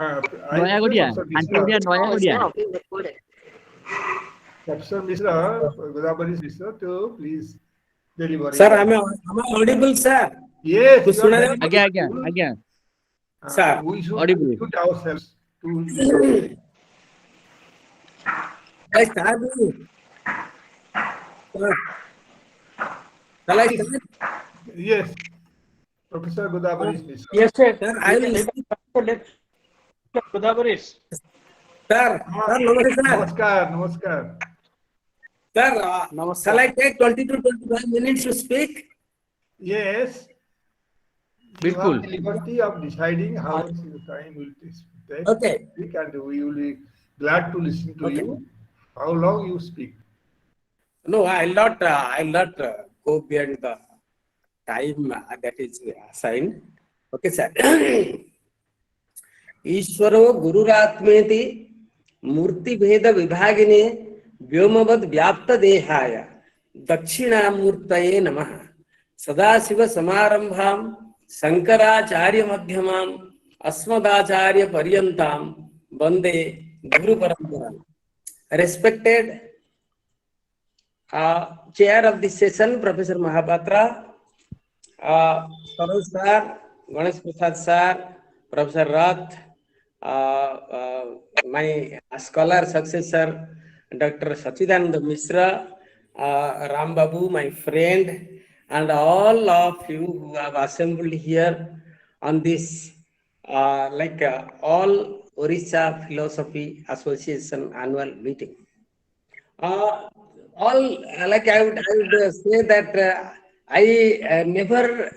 Noyagodia, Professor Antonia Mishra, Noyagodia. Professor Mishra, Mishra, to please deliver. Sir, am I audible, sir? Yes, you are very Again. Sir, we should audible. mute ourselves to listen. I start. Sir, shall I start? Yes, Professor Godabarisha. Yes, sir. Sir, I will. Godabarish. Sir, namaste, sir. Namaskar. Sir, shall I take 20 to 25 minutes to speak? Yes, you have the liberty of deciding how much time will take. Okay. Speak, and we will be glad to listen to Okay. you. How long you speak? No, I'll not go beyond the time that is assigned. Okay, sir. ईश्वरो गुरुरात्मेति मूर्ति भेद विभागिने व्योमवद व्याप्त देहाय दक्षिणामूर्तये नमः सदाशिव समारंभां शंकराचार्य मध्यमां अस्मदाचार्य पर्यंतां वंदे गुरु परंपरा. Respected chair of this session, Professor Mahapatra, Saroj sir, Ganesh Prasad sir, Professor Rath, my scholar successor, Dr. Sachidananda Mishra, Ram Babu, my friend, and all of you who have assembled here on this, all Orissa Philosophy Association annual meeting. I would say that I never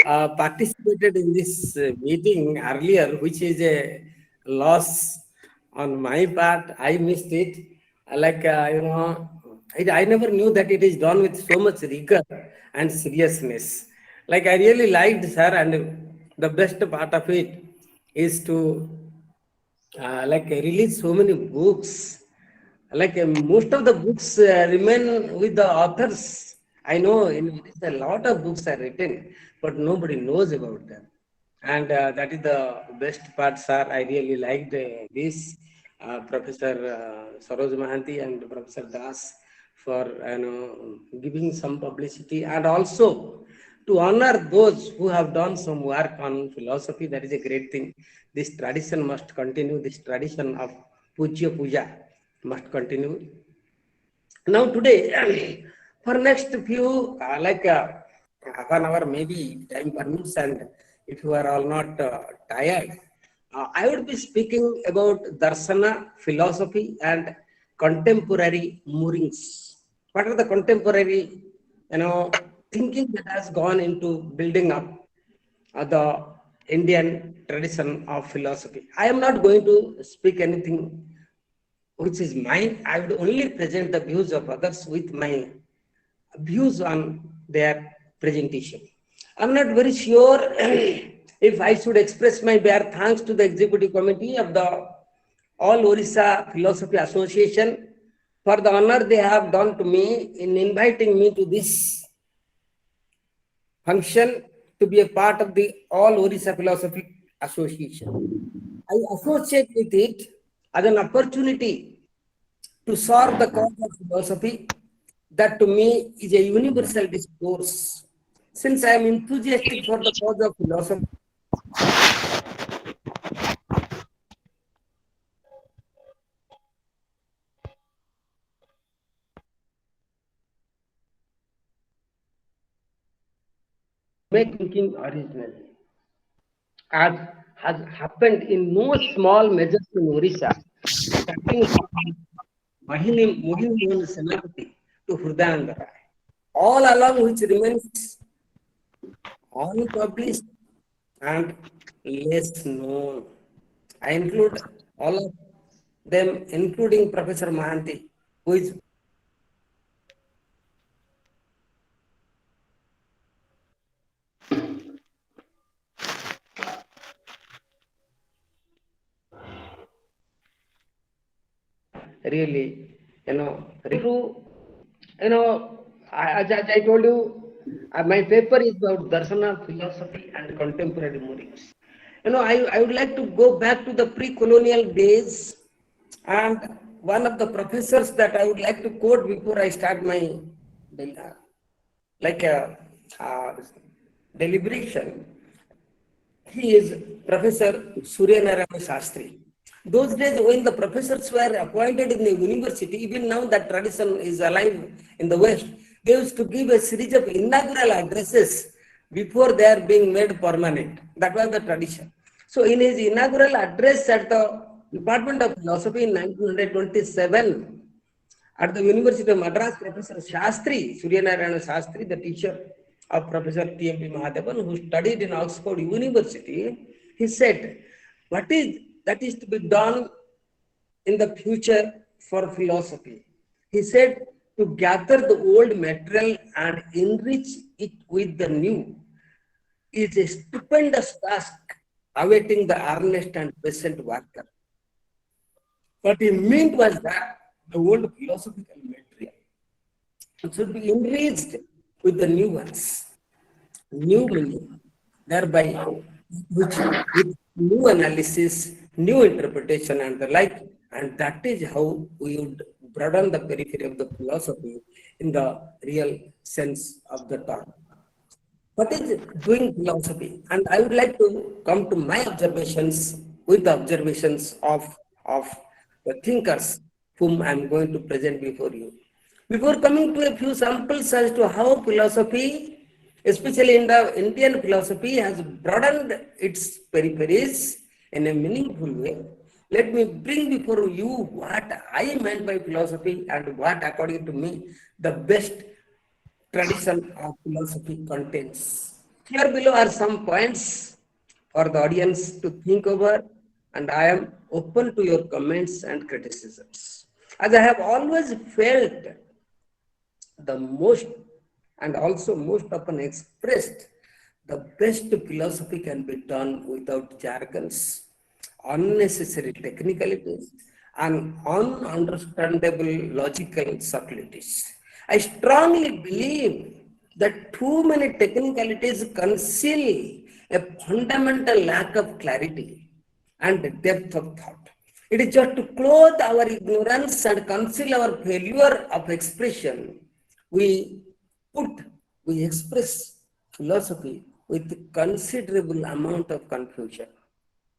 participated in this meeting earlier, which is a loss on my part. I missed it. I never knew that it is done with so much rigor and seriousness. I really liked, sir, and the best part of it is to release so many books. Most of the books remain with the authors. I know a lot of books are written, but nobody knows about them. And that is the best part, sir. I really liked this. Professor Saroj Mohanty and Professor Das for giving some publicity, and also to honor those who have done some work on philosophy. That is a great thing. This tradition must continue. This tradition of Pujya Puja must continue. Now today, for next few, half an hour maybe time permits, and if you are all not tired, I would be speaking about Darsana, philosophy, and contemporary moorings. What are the contemporary, thinking that has gone into building up the Indian tradition of philosophy? I am not going to speak anything which is mine. I would only present the views of others with my views on their presentation. I'm not very sure if I should express my bare thanks to the executive committee of the All Orissa Philosophy Association for the honor they have done to me in inviting me to this function to be a part of the All Orissa Philosophy Association. I associate with it as an opportunity to serve the cause of philosophy that to me is a universal discourse. Since I am enthusiastic for the cause of philosophy, make thinking originally, as has happened in no small measures in Orissa, starting from Mohini Senapati to Hrudayananda Rai, all along which remains unpublished and less known. I include all of them, including Professor Mohanty, who is really, true. As I told you, my paper is about Darsana, philosophy, and contemporary moorings. I would like to go back to the pre-colonial days, and one of the professors that I would like to quote before I start my like a deliberation. He is Professor Suryanarayana Shastri. Those days when the professors were appointed in the university, even now that tradition is alive in the West, they used to give a series of inaugural addresses before they are being made permanent. That was the tradition. So in his inaugural address at the Department of Philosophy in 1927, at the University of Madras, Professor Shastri, Suryanarayana Shastri, the teacher of Professor T.M.P. Mahadevan, who studied in Oxford University, he said, what is that is to be done in the future for philosophy? He said, to gather the old material and enrich it with the new is a stupendous task awaiting the earnest and patient worker. What he meant was that the old philosophical material should be enriched with the new ones, new meaning, thereby with new analysis, new interpretation, and the like. And that is how we would broaden the periphery of the philosophy in the real sense of the term. What is doing philosophy? And I would like to come to my observations with the observations of the thinkers whom I am going to present before you. Before coming to a few samples as to how philosophy, especially in the Indian philosophy, has broadened its peripheries in a meaningful way, let me bring before you what I meant by philosophy and what, according to me, the best tradition of philosophy contains. Here below are some points for the audience to think over, and I am open to your comments and criticisms. As I have always felt, the most and also most often expressed, the best philosophy can be done without jargons, unnecessary technicalities, and ununderstandable logical subtleties. I strongly believe that too many technicalities conceal a fundamental lack of clarity and depth of thought. It is just to clothe our ignorance and conceal our failure of expression. We put, we express philosophy with considerable amount of confusion.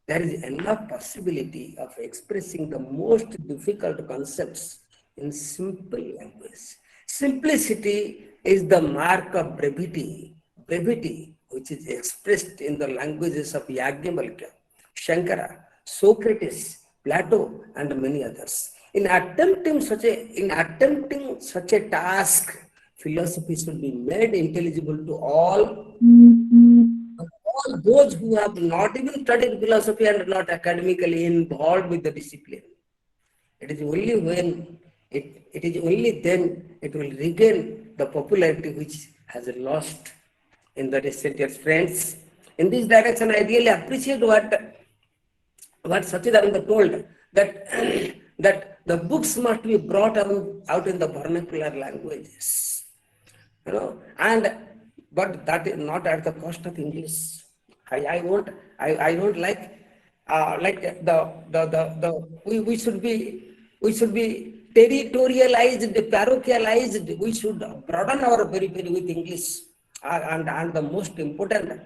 There is enough possibility of expressing the most difficult concepts in simple language. Simplicity is the mark of brevity, brevity which is expressed in the languages of Yajnavalkya, Shankara, Socrates, Plato, and many others. In attempting such a task, philosophy should be made intelligible to all those who have not even studied philosophy and not academically involved with the discipline. It is only when it is only then it will regain the popularity which has lost in the recent years. Friends, in this direction, I really appreciate what Satchidananda told, that that the books must be brought out in the vernacular languages, and but that is not at the cost of English. I don't like we should be territorialized, parochialized. We should broaden our periphery with English, and the most important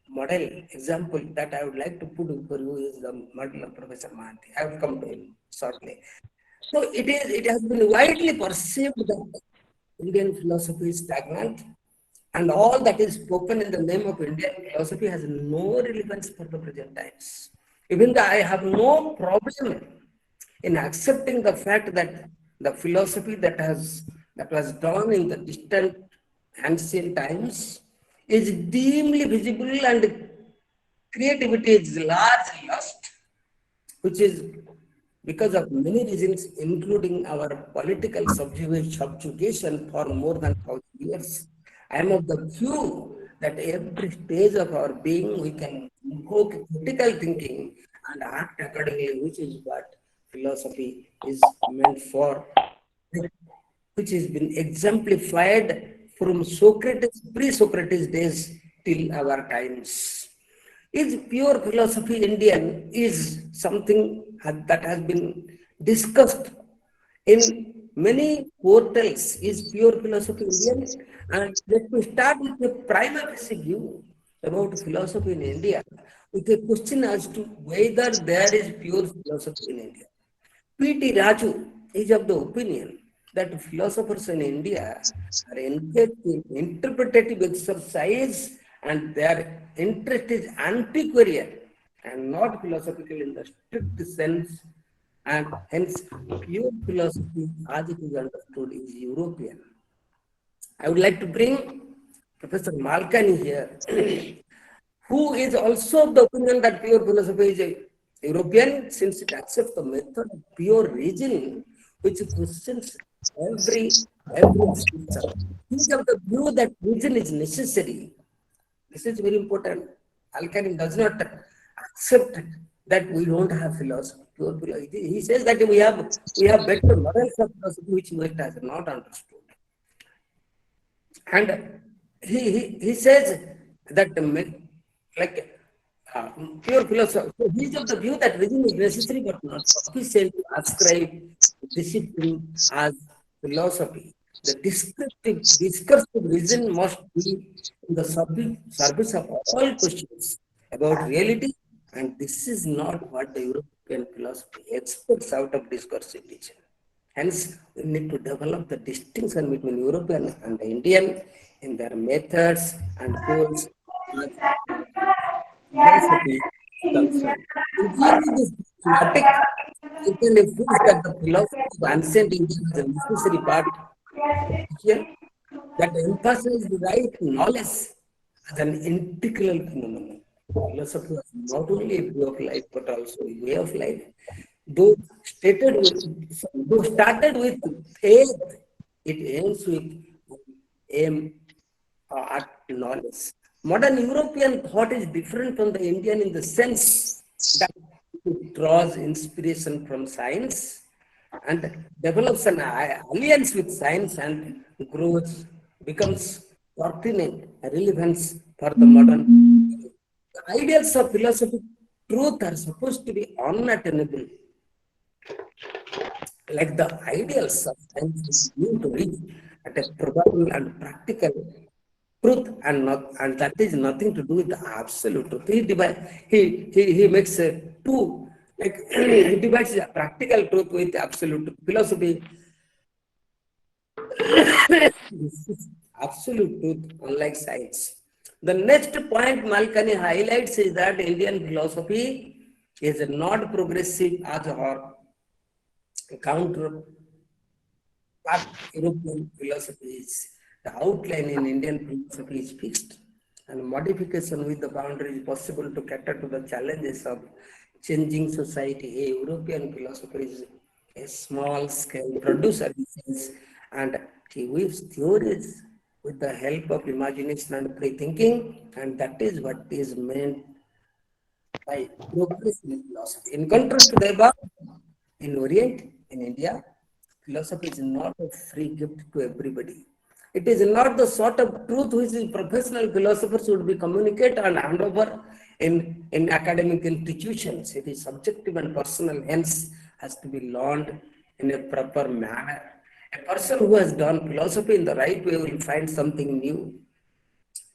model example that I would like to put for you is the model of Professor Mohanty. I will come to him shortly. So it has been widely perceived that Indian philosophy is stagnant, and all that is spoken in the name of Indian philosophy has no relevance for the present times. Even though I have no problem in accepting the fact that the philosophy that was done in the distant ancient times is dimly visible and creativity is largely lost, which is because of many reasons, including our political subjugation for more than 1,000 years. I am of the view that every stage of our being we can invoke critical thinking and act accordingly, which is what philosophy is meant for, which has been exemplified from Socrates, pre-Socrates days till our times. Is pure philosophy Indian is something that has been discussed in many portals. Is pure philosophy Indian? And let me start with a prima facie view about philosophy in India with a question as to whether there is pure philosophy in India. P.T. Raju is of the opinion that philosophers in India are engaged in interpretative exercise and their interest is antiquarian and not philosophical in the strict sense, and hence pure philosophy as it is understood is European. I would like to bring Professor Malkani here, who is also of the opinion that pure philosophy is a European, since it accepts the method of pure reasoning, which questions every assumption. He is of the view that reason is necessary. This is very important. Malkani does not accept that we don't have philosophy. Pure philosophy. He says that we have better morals of philosophy which West has not understood. And he says that like uh, pure philosophy. So he is of the view that reason is necessary but not sufficient to ascribe discipline as philosophy. The discursive reason must be in the service of all questions about reality, and this is not what the European philosophy expects out of discursive reason. Hence, we need to develop the distinction between European and Indian in their methods and goals as philosophy is concerned. In view of this thematic, it can influence that the philosophy of ancient India is a necessary part here that emphasizes the right knowledge as an integral phenomenon. Philosophy was not only a way of life but also a way of life. Though though started with faith, it ends with aim at knowledge. Modern European thought is different from the Indian in the sense that it draws inspiration from science and develops an alliance with science and grows, becomes pertinent relevance for the modern. The ideals of philosophic truth are supposed to be unattainable, like the ideals of science is due to reach at a probable and practical truth, and that is nothing to do with the absolute truth. He makes a two, like he divides the practical truth with absolute truth. Philosophy is absolute truth, unlike science. The next point Malkani highlights is that Indian philosophy is not progressive as or counter what European philosophy is. The outline in Indian philosophy is fixed, and modification with the boundary is possible to cater to the challenges of changing society. A European philosopher is a small scale producer, he says, and he weaves theories with the help of imagination and free thinking, and that is what is meant by progressive philosophy. In contrast to the above, in Orient, in India, philosophy is not a free gift to everybody. It is not the sort of truth which the professional philosophers would be communicate and hand over in academic institutions. It is subjective and personal, hence has to be learned in a proper manner. A person who has done philosophy in the right way will find something new,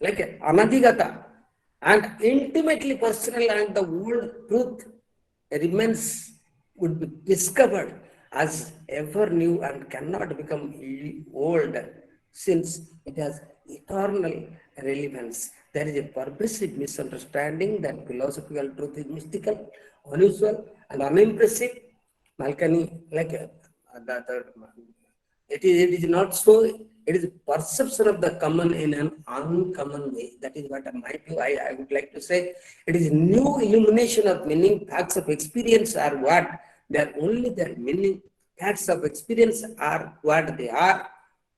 like anadhigata and intimately personal, and the old truth remains, would be discovered as ever new and cannot become old, since it has eternal relevance. There is a pervasive misunderstanding that philosophical truth is mystical, unusual, and unimpressive. Malkani, like it is not so. It is perception of the common in an uncommon way. That is what my view. I would like to say. It is new illumination of meaning. Facts of experience are what they are. Only their meaning. Facts of experience are what they are.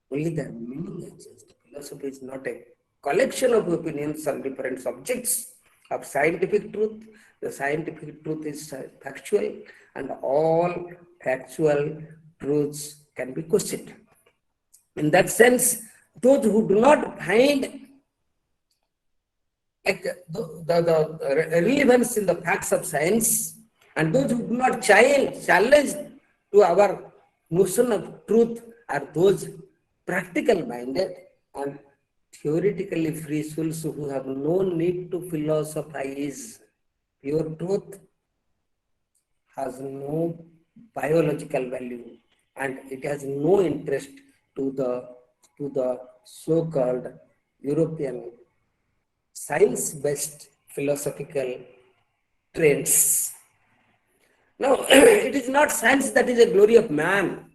Only their meaning exists. Philosophy is not a collection of opinions on different subjects of scientific truth. The scientific truth is factual, and all factual truths can be questioned. In that sense, those who do not find like the relevance in the facts of science, and those who do not challenge to our notion of truth are those practical minded and theoretically free souls who have no need to philosophize. Pure truth has no biological value and it has no interest to the so-called European science-based philosophical trends. Now, it is not science that is a glory of man.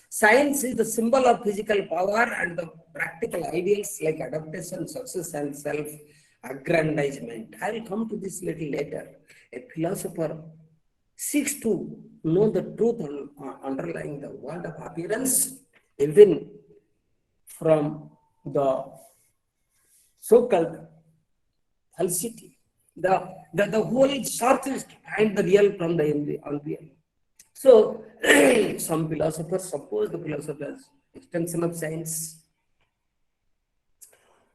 Science is the symbol of physical power and the practical ideals like adaptation, success, and self-aggrandizement. I will come to this little later. A philosopher seeks to know the truth underlying the world of appearance, even from the so-called falsity. The whole surface behind the real from the unreal. So, some philosophers suppose the philosophy as extension of science.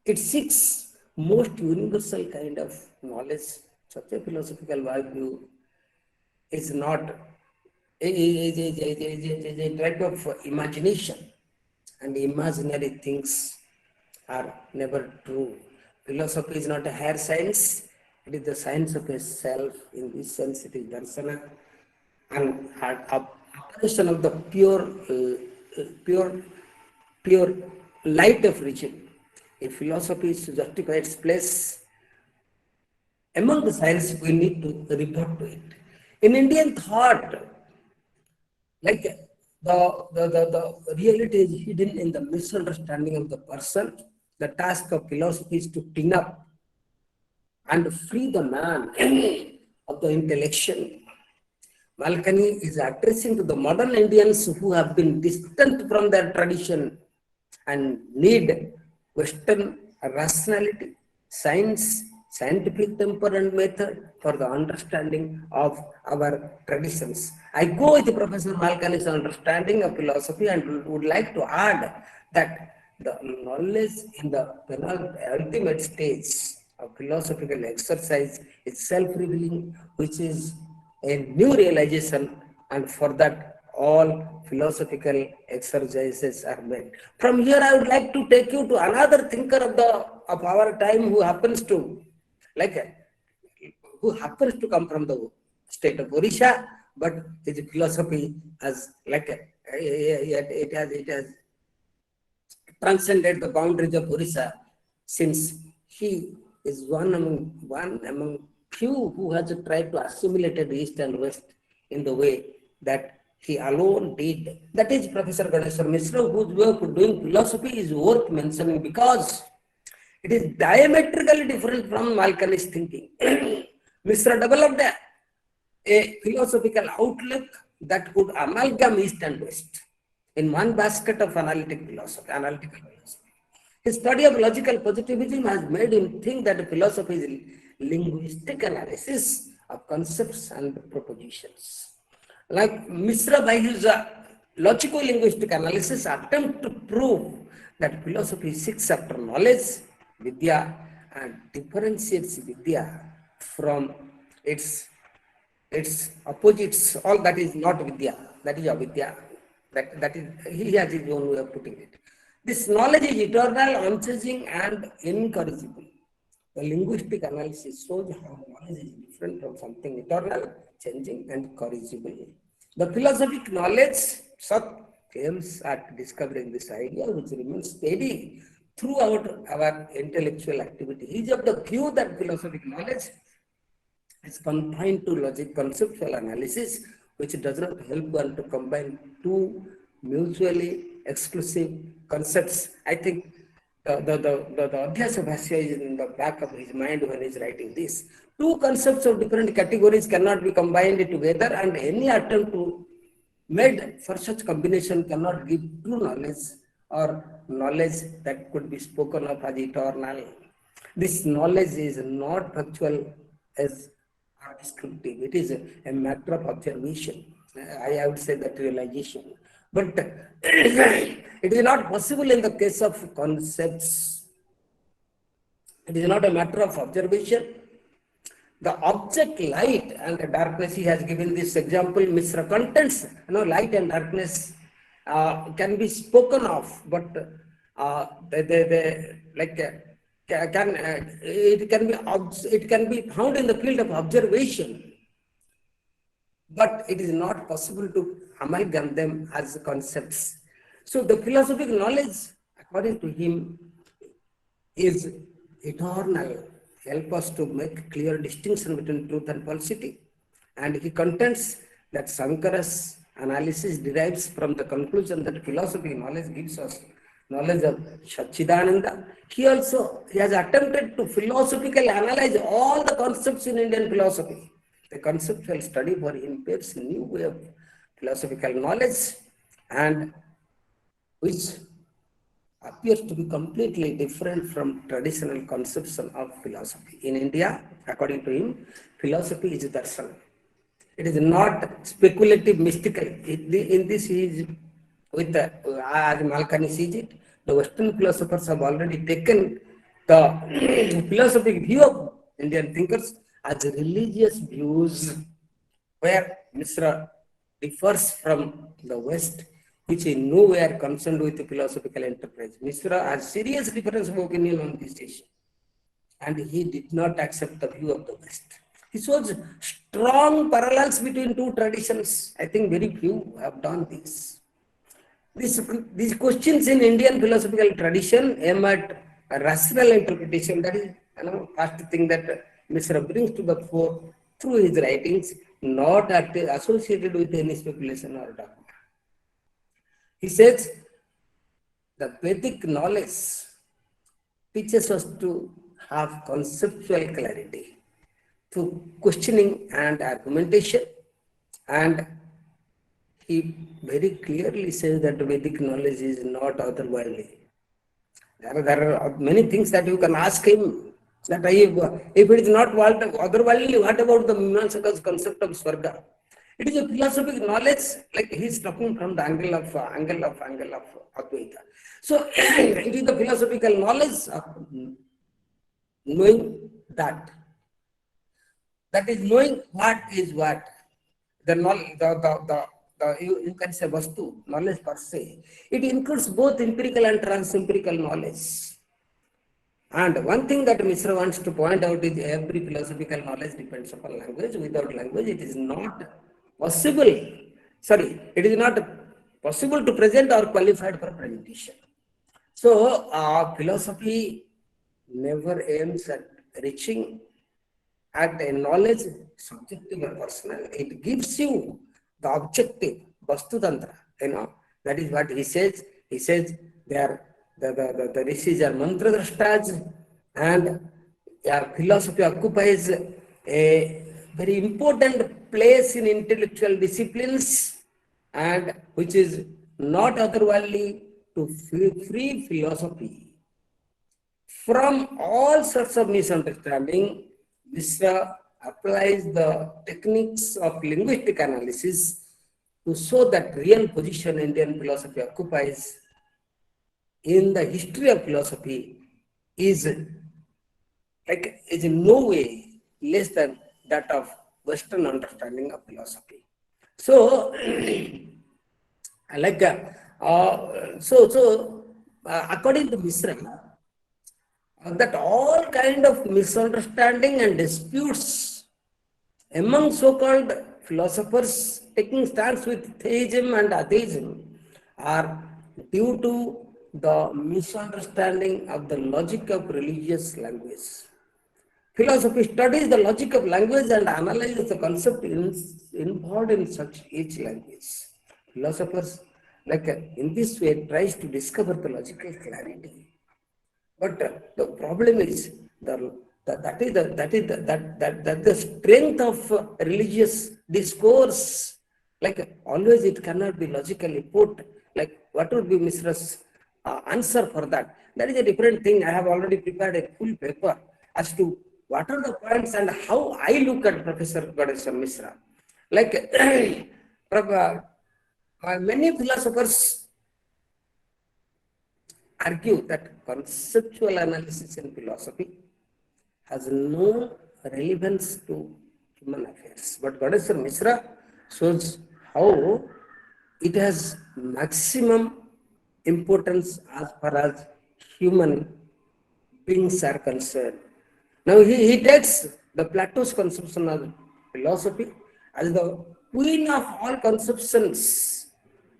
It seeks most universal kind of knowledge. Such a philosophical view is not a type of imagination, and imaginary things are never true. Philosophy is not a higher science, it is the science of a self. In this sense, it is darsana and operation of the pure, pure light of reason. If philosophy is to justify its place among the science, we need to report to it. In Indian thought, like the reality is hidden in the misunderstanding of the person. The task of philosophy is to clean up and free the man of the intellectual. Malkani is addressing to the modern Indians who have been distant from their tradition and need Western rationality, science, scientific temper and method for the understanding of our traditions. I go with Professor Malkani's understanding of philosophy and would like to add that the knowledge in the ultimate stage of philosophical exercise is self-revealing, which is a new realization, and for that all philosophical exercises are made. From here, I would like to take you to another thinker of our time who happens to come from the state of Odisha, but his philosophy has it has transcended the boundaries of Odisha, since he is one among few who has tried to assimilate the East and West in the way that he alone did. That is Professor Godabarisha Mishra, whose way of doing philosophy is worth mentioning because it is diametrically different from Malkani's thinking. Mishra developed a philosophical outlook that could amalgam East and West in one basket of analytical philosophy. His study of logical positivism has made him think that philosophy is linguistic analysis of concepts and propositions. Like Mishra, by his logico-linguistic analysis, attempt to prove that philosophy seeks after knowledge, vidya, and differentiates vidya from its opposites. All that is not vidya, that is avidya. That is, he has his own way of putting it. This knowledge is eternal, unchanging, and incorrigible. The linguistic analysis shows how knowledge is different from something eternal, changing, and corrigible. The philosophic knowledge aims at discovering this idea, which remains steady throughout our intellectual activity. He is of the view that philosophic knowledge is confined to logic conceptual analysis, which does not help one to combine two mutually exclusive concepts. I think the Adhyasa Bhashya is in the back of his mind when he is writing this. Two concepts of different categories cannot be combined together, and any attempt to made for such combination cannot give true knowledge or knowledge that could be spoken of as eternal. This knowledge is not factual as descriptive. It is a matter of observation. I would say that realization. But it is not possible in the case of concepts. It is not a matter of observation. The object light and the darkness, he has given this example, Mishra contents, light and darkness can be spoken of, but it can be found in the field of observation, but it is not possible to amalgam them as concepts. So the philosophical knowledge, according to him, is eternal, help us to make clear distinction between truth and falsity. And he contends that Sankara's analysis derives from the conclusion that philosophy knowledge gives us knowledge of Satchidananda. He has attempted to philosophically analyze all the concepts in Indian philosophy. The conceptual study for him paves a new way of philosophical knowledge, and which appears to be completely different from traditional conception of philosophy. In India, according to him, philosophy is darsana. It is not speculative, mystical. In this, he is with as Malkani sees it, the Western philosophers have already taken the philosophic view of Indian thinkers as religious views, where Mishra differs from the West, which in no way are concerned with the philosophical enterprise. Mishra has serious difference of opinion on this issue, and he did not accept the view of the West. He shows strong parallels between two traditions. I think very few have done this. These questions in Indian philosophical tradition aim at a rational interpretation. That is, first thing that Mishra brings to the fore through his writings, not associated with any speculation or dogma. He says the Vedic knowledge teaches us to have conceptual clarity through questioning and argumentation, and he very clearly says that Vedic knowledge is not otherworldly. There are many things that you can ask him, that if it is not otherworldly, what about the Mimamsaka's concept of Swarga? It is a philosophical knowledge, like he is talking from the angle of Advaita. So it is the philosophical knowledge of knowing that is knowing what is what. The knowledge, you can say vastu, knowledge per se. It includes both empirical and trans-empirical knowledge. And one thing that Mishra wants to point out is every philosophical knowledge depends upon language. Without language, it is not possible. It is not possible to present or qualified for presentation. So, philosophy never aims at reaching at a knowledge subjective or personal. It gives you the objective, vastutantra, that is what he says. He says the rishis are mantra drashtas, and philosophy occupies a very important place in intellectual disciplines, and which is not otherworldly to free philosophy from all sorts of misunderstanding. Mishra applies the techniques of linguistic analysis to show that real position Indian philosophy occupies in the history of philosophy is in no way less than that of Western understanding of philosophy. So, according to Mishra, that all kind of misunderstanding and disputes among so-called philosophers taking stance with theism and atheism are due to the misunderstanding of the logic of religious language. Philosophy studies the logic of language and analyzes the concept involved in such each language. Philosophers, in this way, tries to discover the logical clarity. But the problem is the strength of religious discourse. Always, it cannot be logically put. What would be Mishra's answer for that? That is a different thing. I have already prepared a full paper as to what are the points and how I look at Professor Godabarisha Mishra. Many philosophers argue that conceptual analysis in philosophy has no relevance to human affairs. But Godabarisha Mishra shows how it has maximum importance as far as human beings are concerned. Now he takes the Plato's conception of philosophy as the queen of all conceptions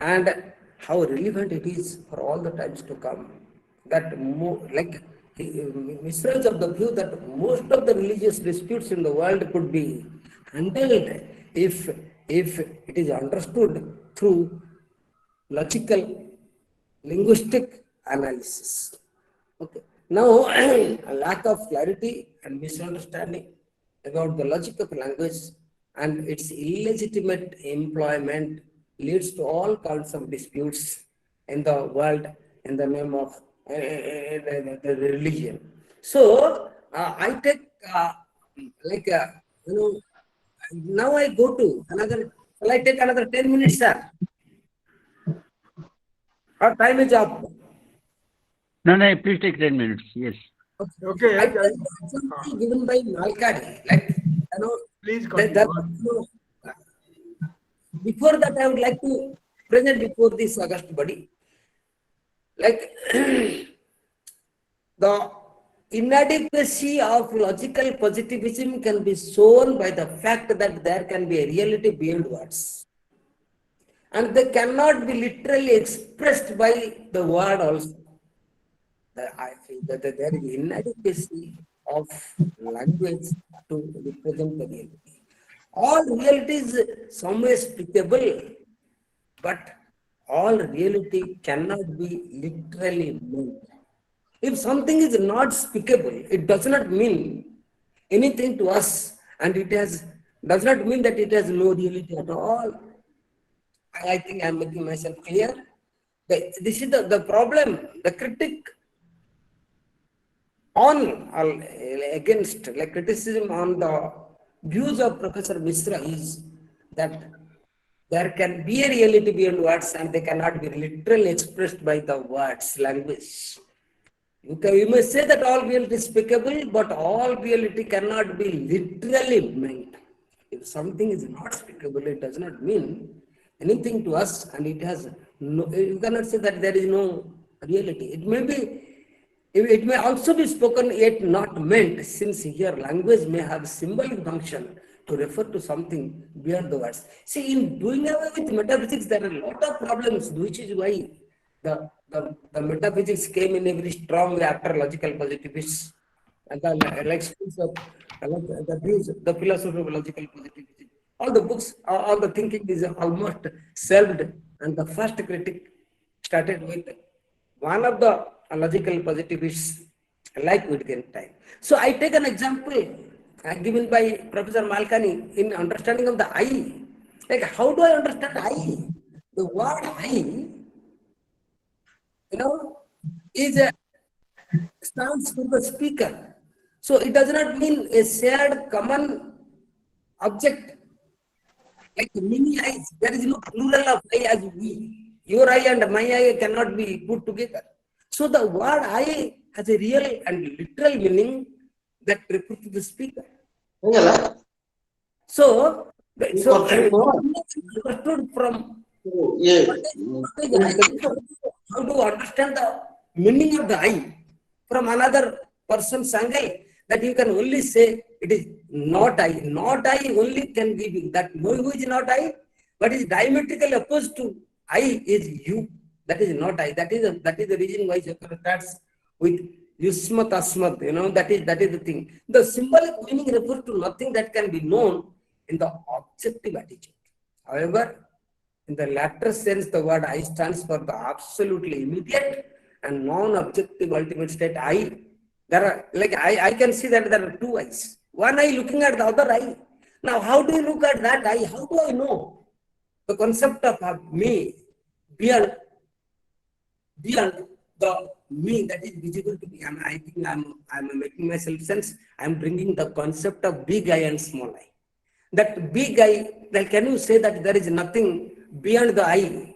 and how relevant it is for all the times to come. That like Mishra is of the view that most of the religious disputes in the world could be handled if it is understood through logical linguistic analysis. Okay. Now, a lack of clarity and misunderstanding about the logic of language and its illegitimate employment leads to all kinds of disputes in the world in the name of the religion. So, I take like you know now I go to another. Shall I take another 10 minutes, sir? Our time is up. No, no, please take 10 minutes. Yes. Okay. I take the example given by Malkadi, like Please that, before that I would like to present before this August body, like the inadequacy of logical positivism can be shown by the fact that there can be a reality beyond words, and they cannot be literally expressed by the word also. I feel that there is inadequacy of language to represent the reality. All reality is somewhere speakable, but all reality cannot be literally meant. If something is not speakable, it does not mean anything to us, and it does not mean that it has no reality at all. I think I am making myself clear. This is the problem. The critic on against like criticism on the views of Professor Mishra is that there can be a reality beyond words and they cannot be literally expressed by the words language. You may say that all reality is speakable, but all reality cannot be literally meant. If something is not speakable, it does not mean anything to us, and it has no. You cannot say that there is no reality. It may also be spoken yet not meant, since here language may have symbolic function to refer to something beyond the words. See, in doing away with metaphysics, there are a lot of problems, which is why the metaphysics came in a very strong way after logical positivists and the schools of the philosophy of logical positivism. All the books, all the thinking is almost shelved, and the first critic started with one of the logical positivists like Wittgenstein. So I take an example given by Professor Malkani in understanding of the I. Like, how do I understand I? The word I, is stands for the speaker. So it does not mean a shared common object. Like many eyes, there is no plural of I as we. Your eye and my eye cannot be put together. So the word I has a real and literal meaning that refers to the speaker. So understood from how to understand the meaning of the I from another person's angle, that you can only say it is not I. Not I only can give you that no, who is not I, but is diametrically opposed to I is you. That is not I. That is the reason why Shankara starts with Yusmat Asmat. That is the thing. The symbolic meaning refers to nothing that can be known in the objective attitude. However, in the latter sense, the word I stands for the absolutely immediate and non-objective ultimate state I. There are, like, I can see that there are two eyes. One eye looking at the other eye. Now, how do you look at that eye? How do I know the concept of me beyond the me that is visible to me? I think I'm making myself sense. I'm bringing the concept of big eye and small eye. That big eye, like, can you say that there is nothing beyond the eye,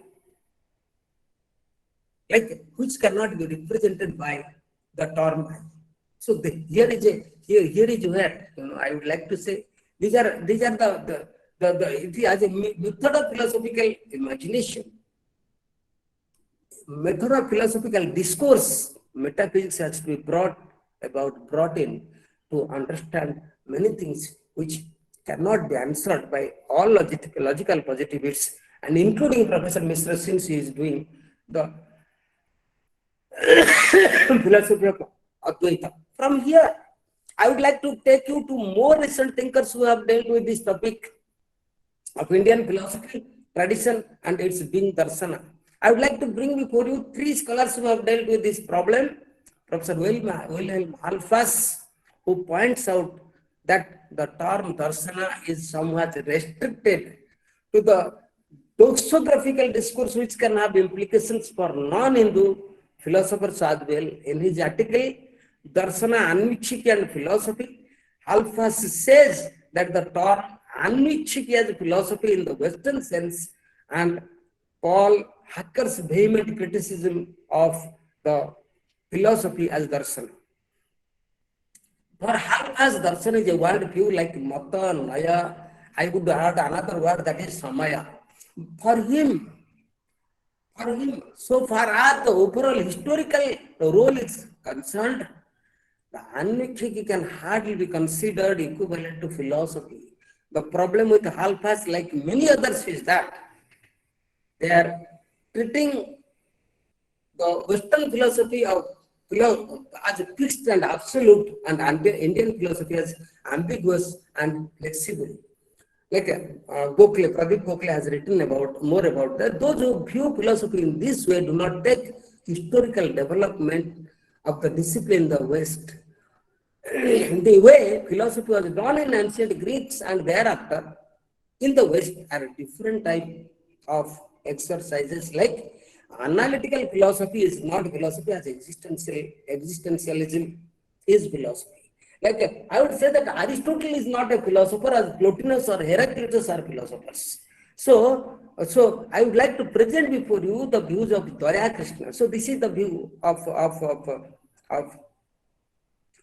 like, which cannot be represented by the term eye? So here is where I would like to say these are the it is as a method of philosophical imagination, method of philosophical discourse. Metaphysics has to be brought in to understand many things which cannot be answered by all logical positivists, and including Professor Mishra, since he is doing the philosophy of Advaita. From here, I would like to take you to more recent thinkers who have dealt with this topic of Indian philosophy, tradition, and its being darsana. I would like to bring before you three scholars who have dealt with this problem. Professor Wilhelm Halfas, who points out that the term darsana is somewhat restricted to the doxographical discourse which can have implications for non-Hindu philosophers as well. In his article, Darsana, Anvichiki and Philosophy, Halfas says that the term Anvichiki as philosophy in the Western sense, and Paul Hacker's vehement criticism of the philosophy as darsana. For Halfas, darsana is a word few like mata, naya. I would add another word that is samaya. For him, so far as the overall historical role is concerned, the Anvichiki can hardly be considered equivalent to philosophy. The problem with Halfas, like many others, is that they are treating the Western philosophy as fixed and absolute, and Indian philosophy as ambiguous and flexible. Like Pradeep Gokhale has written more about that. Those who view philosophy in this way do not take historical development of the discipline in the West. The way philosophy was done in ancient Greeks and thereafter in the West are different type of exercises. Like analytical philosophy is not philosophy, as existentialism is philosophy. Like I would say that Aristotle is not a philosopher, as Plotinus or Heraclitus are philosophers. So I would like to present before you the views of Dwaya Krishna. So this is the view of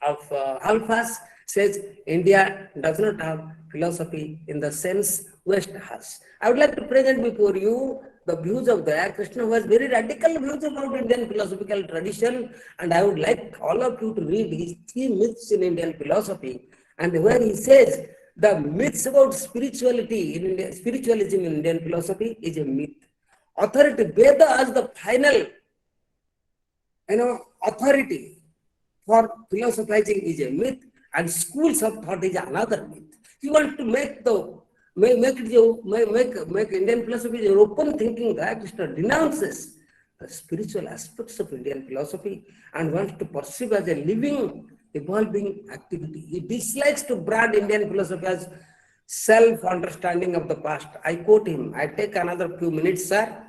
Halfas. Says India does not have philosophy in the sense West has. I would like to present before you the views of Dwaya Krishna, who has very radical views about Indian philosophical tradition, and I would like all of you to read his 3 myths in Indian philosophy, and where he says the myths about spirituality in India, spiritualism in Indian philosophy is a myth. Authority, Veda as the final authority for philosophizing is a myth, and schools of thought is another myth. You want to make Indian philosophy an open thinking. That Krishna denounces the spiritual aspects of Indian philosophy and wants to perceive as a living, evolving activity. He dislikes to brand Indian philosophy as self-understanding of the past. I quote him. I take another few minutes, sir,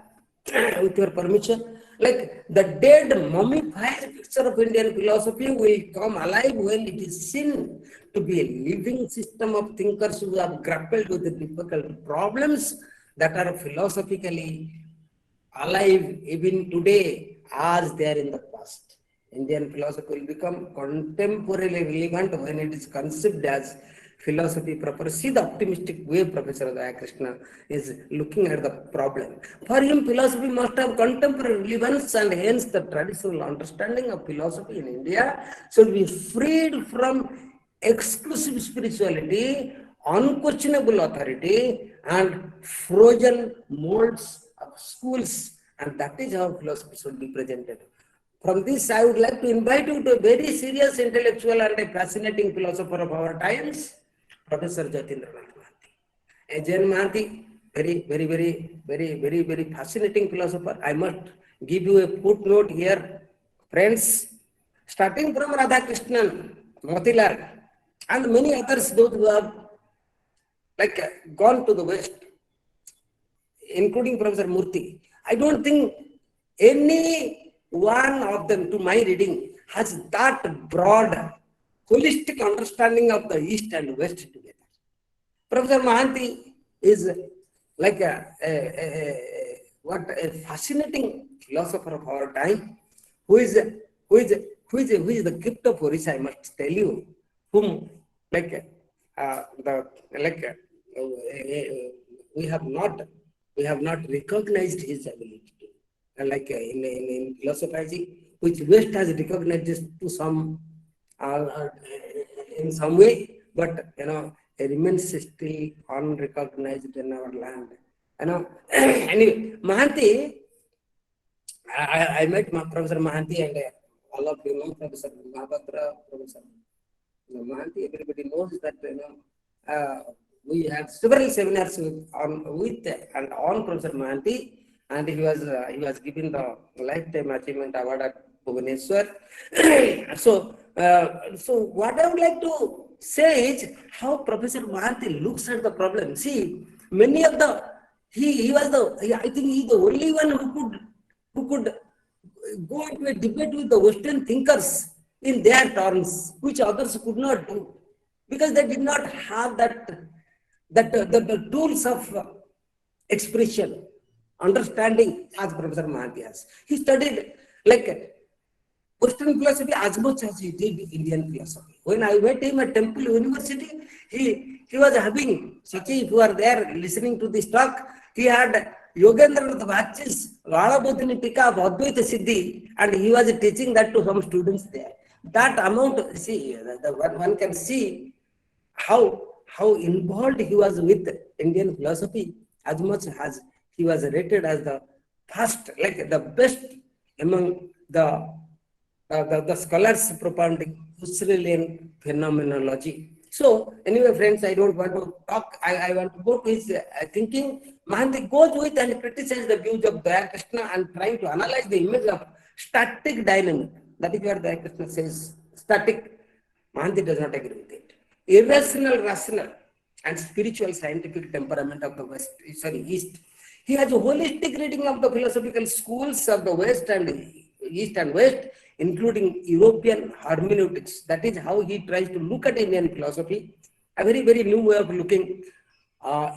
with your permission. Like the dead mummified picture of Indian philosophy will come alive when it is seen to be a living system of thinkers who have grappled with the difficult problems that are philosophically alive even today as they are in the past. Indian philosophy will become contemporarily relevant when it is conceived as philosophy proper. See the optimistic way Professor Dwaya Krishna is looking at the problem. For him, philosophy must have contemporary relevance, and hence the traditional understanding of philosophy in India should be freed from exclusive spirituality, unquestionable authority, and frozen molds of schools, and that is how philosophy should be presented. From this, I would like to invite you to a very serious intellectual and a fascinating philosopher of our times, Professor Jatindranath Mohanty. Jain Mohanty, very fascinating philosopher. I must give you a footnote here, friends. Starting from Radhakrishnan, Motilal, and many others, those who have gone to the West, including Professor Murthy. I don't think any one of them, to my reading, has that broad, holistic understanding of the East and West together. Professor Mohanty is like a fascinating philosopher of our time, who is who is the gift of Orissa, I must tell you, whom like we have not recognized his ability to, in philosophy, which West has recognized this to some in some way, but it remains still unrecognized in our land. Anyway, Mohanty, I met Professor Mohanty, and all of you know Professor Mahabhadra, Professor Mohanty. Everybody knows that we had several seminars with and on Professor Mohanty, and he was given the Lifetime Achievement Award at Bhubaneswar. So what I would like to say is how Professor Mohanty looks at the problem. See, many of the I think he's the only one who could go into a debate with the Western thinkers in their terms, which others could not do, because they did not have the tools of expression, understanding as Professor Mohanty has. He studied like Western philosophy as much as he did Indian philosophy. When I met him at Temple University, he was having, Sachi, who are there listening to this talk, he had Yogendranath Bhach's Valabodhini Tika of Advaita Siddhi, and he was teaching that to some students there. That amount, see, one can see how involved he was with Indian philosophy, as much as he was rated as the first, like the best among the scholars propounding Husserlian phenomenology. So anyway, friends, I don't want to talk. I want to go to his thinking. Mohanty goes with and criticizes the views of Daya Krishna and trying to analyze the image of static dynamic. That is what Daya Krishna says, static. Mohanty does not agree with it. Irrational, rational, and spiritual scientific temperament of the East. He has a holistic reading of the philosophical schools of the West and East and West, including European hermeneutics. That is how he tries to look at Indian philosophy, a very, very new way of looking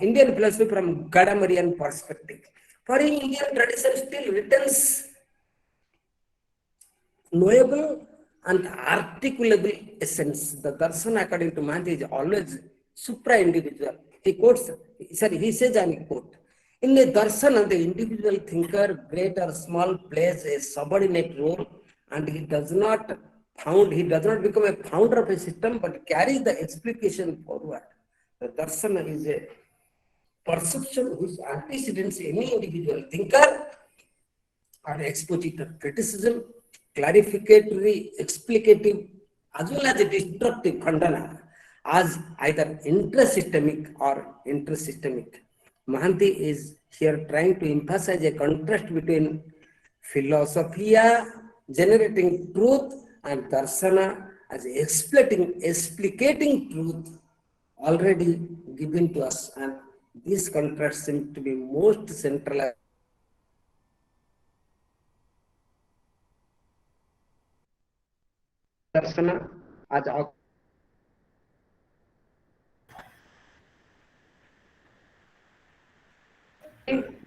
Indian philosophy from Godabarian perspective. For him, Indian tradition still retains knowable and articulable essence. The darshan, according to Mohanty, is always supra-individual. He says, and I quote, in a darshan, the individual thinker, great or small, plays a subordinate role, and he does not become a founder of a system, but carries the explication forward. The darshan is a perception which antecedents any individual thinker or expositor. Criticism, clarificatory, explicative, as well as a destructive khandana, as either intrasystemic or intersystemic. Mohanty is here trying to emphasize a contrast between philosophia generating truth and darsana as explicating truth already given to us, and this contrast seems to be most central darsana as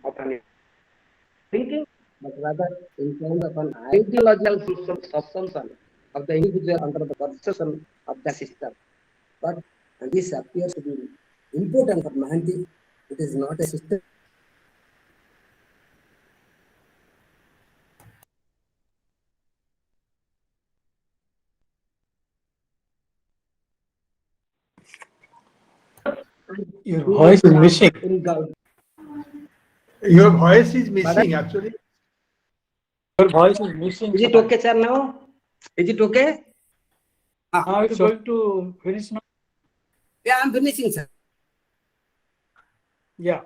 upon thinking, but rather in terms of an ideological subsumption of the individual under the perception of the system. But this appears to be important for Mohanty. It is not a system. Your voice is missing. Your voice is missing, actually. Your voice is missing. Is it okay, sir, now? Is it okay? Now it's going to finish now? Yeah, I'm finishing, sir. Yeah.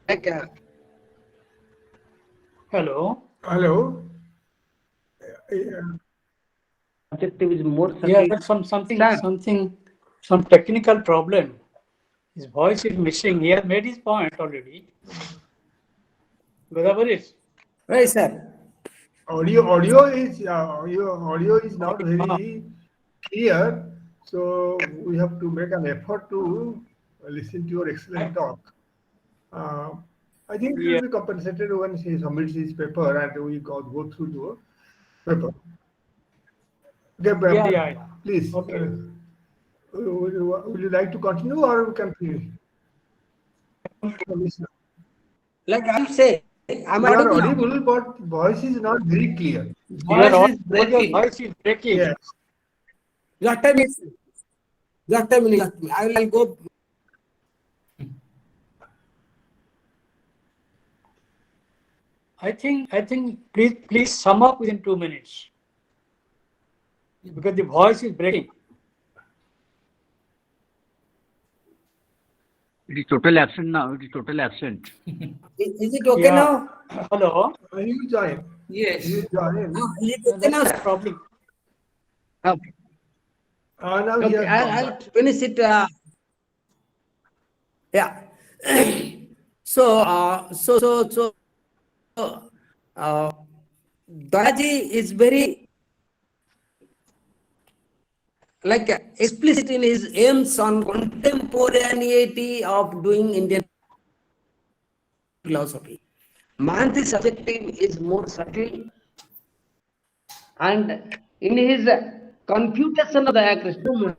Like, Hello. objective is more. Yeah, but some technical problem. His voice is missing. He has made his point already. Godabarish. Right, sir. Audio is not very clear, so we have to make an effort to listen to your excellent talk. I think he will be compensated when he submits his paper and we go through the paper. Okay, Yeah. please. Okay. Would you like to continue or we can finish? Like I'm saying, I'm You are audible now. audible, but voice is not very clear. Voice is breaking. Voice is breaking. Yes. Just a minute. Just a minute. I'll go. I think please sum up within 2 minutes. Because the voice is breaking. It is total absent now. It is total absent. Is it okay now? Hello? You join. Yes. You join. No, is it okay now? That's the problem. Okay. Now he Okay, has I'll finish it. Yeah. So, Daji is very like explicit in his aims on contemporaneity of doing Indian philosophy. Mohanty's objective is more subtle, and in his confutation of the Krishna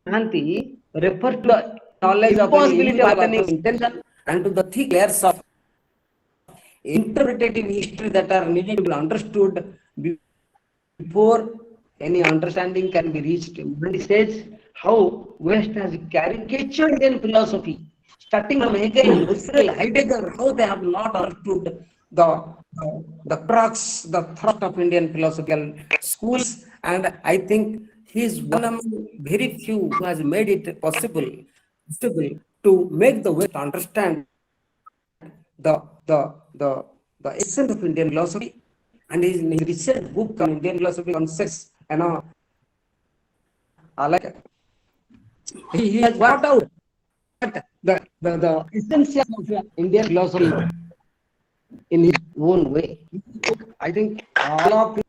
Mohanty refers to the knowledge of impossibility of happening intention and to the thick layers of interpretative history that are needed to be understood before any understanding can be reached. Mohanty says how West has caricatured Indian philosophy, starting from Hegel, Husserl, Heidegger, how they have not understood the crux, the thrust of Indian philosophical schools, and I think he is one among very few who has made it possible to make the West understand the essence of Indian philosophy, and his recent book on Indian philosophy concepts, like he has worked out the essence of Indian philosophy in his own way. I think all of you,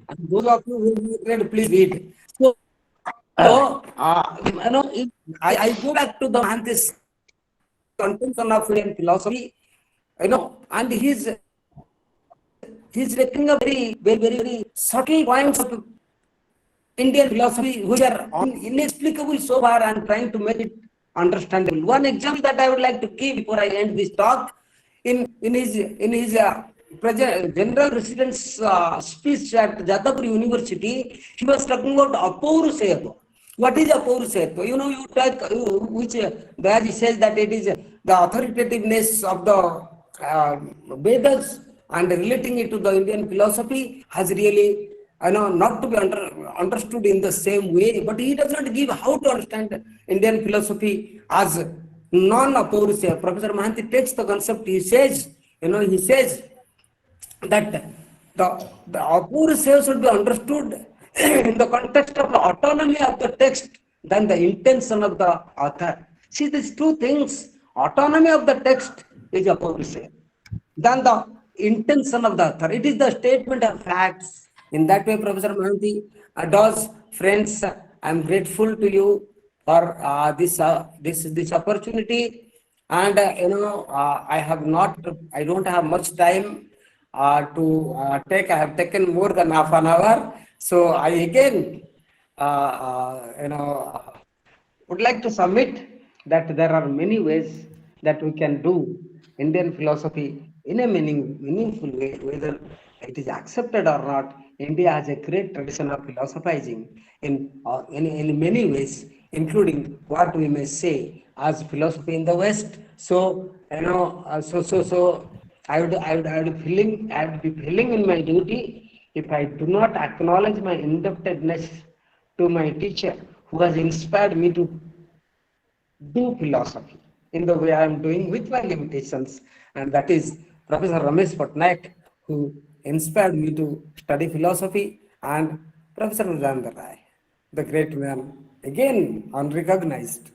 and those of you who read, please read. So, I go back to the Mohanty's contention of Indian philosophy, and he's making a very subtle points of Indian philosophy which are inexplicable so far and trying to make it understandable. One example that I would like to give before I end this talk, in his present general residence speech at Jadavpur University, he was talking about Apaurushayatva. What is Apaurushayatva? You take which Daji says that it is the authoritativeness of the Vedas and relating it to the Indian philosophy has really not to be understood in the same way, but he does not give how to understand Indian philosophy as non-Apaurushaya. Professor Mohanty takes the concept, he says that the Apaurushaya should be understood in the context of the autonomy of the text than the intention of the author. See, these two things, autonomy of the text is Apaurushaya, than the intention of the author. It is the statement of facts. In that way, Professor Mohanty does. Friends, I am grateful to you for this opportunity, and I don't have much time to take. I have taken more than half an hour, so I again would like to submit that there are many ways that we can do Indian philosophy in a meaningful way, whether it is accepted or not. India has a great tradition of philosophizing in many ways, including what we may say as philosophy in the West. So I would be feeling in my duty if I do not acknowledge my indebtedness to my teacher who has inspired me to do philosophy in the way I am doing with my limitations, and that is Professor Ramesh Patnaik, who inspired me to study philosophy, and Professor Nalanda Rai, the great man, again unrecognized,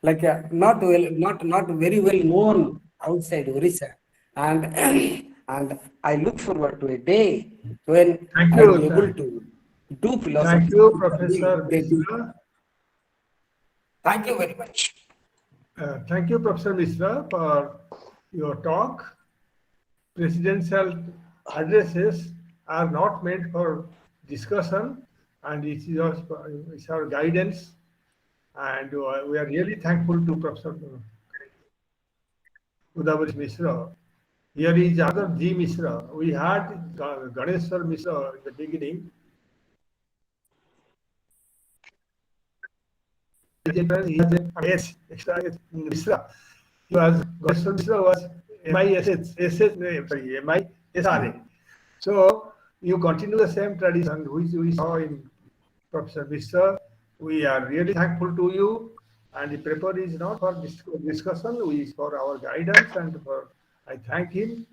like not very well known outside Orissa, and and I look forward to a day when I will be able to do philosophy. Thank you, Professor Mishra. Thank you very much. Thank you, Professor Mishra, for your talk. Presidential addresses are not meant for discussion, and it's our guidance. And we are really thankful to Professor Godabarisha Mishra. Here is other G. Mishra. We had Ganeshwar Mishra in the beginning. He has an S, extra S in Mishra. He was, Ganeshwar Mishra was MISRA. So you continue the same tradition which we saw in Professor Mishra. We are really thankful to you. And the paper is not for discussion, it is for our guidance, and I thank him.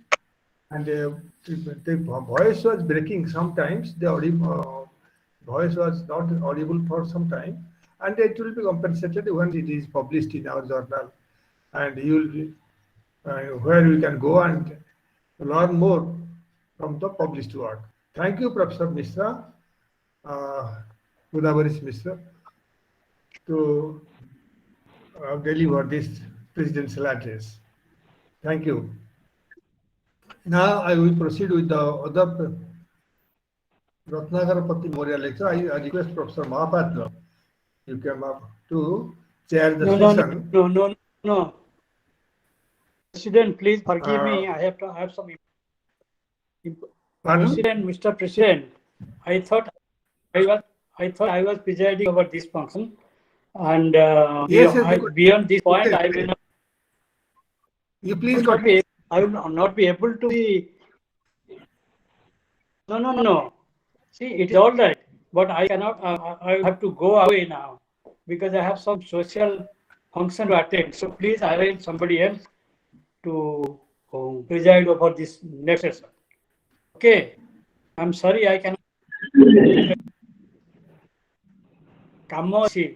And the voice was breaking sometimes. The voice was not audible for some time, and it will be compensated when it is published in our journal. And you will where we can go and learn more from the published work. Thank you, Professor Mishra, Godabarisha Mishra, to deliver this presidential address. Thank you. Now I will proceed with the other Ratnagarapati Memorial Lecture. I request Professor Mahapatra, you come up to chair the session. No. President, please forgive me. I have some. President, Mr. President, I thought I was presiding over this function, and beyond this point, I will not. You please I will not be able to be. No. See, it is all right, but I cannot. I have to go away now because I have some social function to attend. So please arrange somebody else to preside over this next session. Okay, I'm sorry, I cannot. କାମ ଅଛି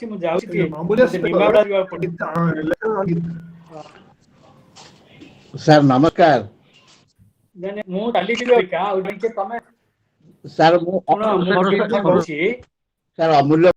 ମୁଁ ଯାଉଛି sir ନମସ୍କାର। ମୁଁ ଚାଲିଯିବି ତମେ sir ମୁଁ କହୁଛି ସାର୍ ଅମୂଲ୍ୟ